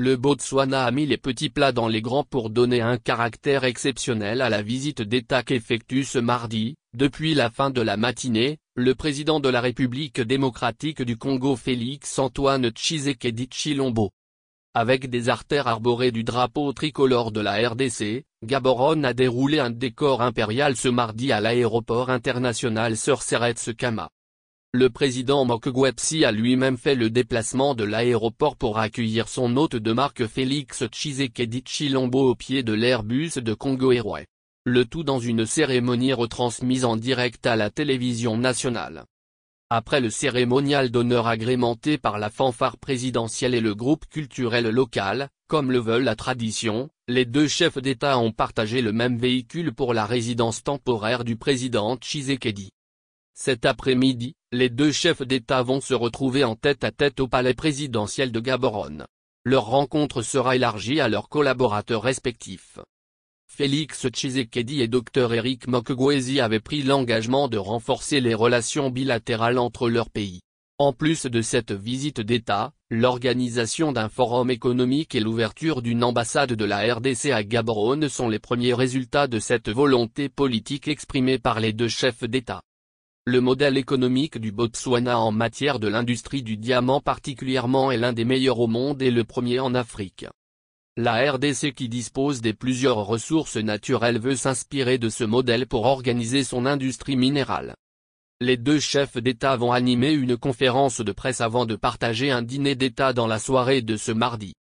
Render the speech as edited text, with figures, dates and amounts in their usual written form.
Le Botswana a mis les petits plats dans les grands pour donner un caractère exceptionnel à la visite d'État qu'effectue ce mardi. Depuis la fin de la matinée, le président de la République démocratique du Congo Félix-Antoine Tshisekedi Tshilombo, avec des artères arborées du drapeau tricolore de la RDC, Gaborone a déroulé un décor impérial ce mardi à l'aéroport international Sir Seretse Khama. Le président Mokgweetsi a lui-même fait le déplacement de l'aéroport pour accueillir son hôte de marque Félix Tshisekedi Tshilombo au pied de l'Airbus de Congo Airways. Le tout dans une cérémonie retransmise en direct à la télévision nationale. Après le cérémonial d'honneur agrémenté par la fanfare présidentielle et le groupe culturel local, comme le veut la tradition, les deux chefs d'État ont partagé le même véhicule pour la résidence temporaire du président Tshisekedi. Cet après-midi, les deux chefs d'État vont se retrouver en tête-à-tête au palais présidentiel de Gaborone. Leur rencontre sera élargie à leurs collaborateurs respectifs. Félix Tshisekedi et Dr Eric Mokgweetsi avaient pris l'engagement de renforcer les relations bilatérales entre leurs pays. En plus de cette visite d'État, l'organisation d'un forum économique et l'ouverture d'une ambassade de la RDC à Gaborone sont les premiers résultats de cette volonté politique exprimée par les deux chefs d'État. Le modèle économique du Botswana en matière de l'industrie du diamant particulièrement est l'un des meilleurs au monde et le premier en Afrique. La RDC qui dispose des plusieurs ressources naturelles veut s'inspirer de ce modèle pour organiser son industrie minérale. Les deux chefs d'État vont animer une conférence de presse avant de partager un dîner d'État dans la soirée de ce mardi.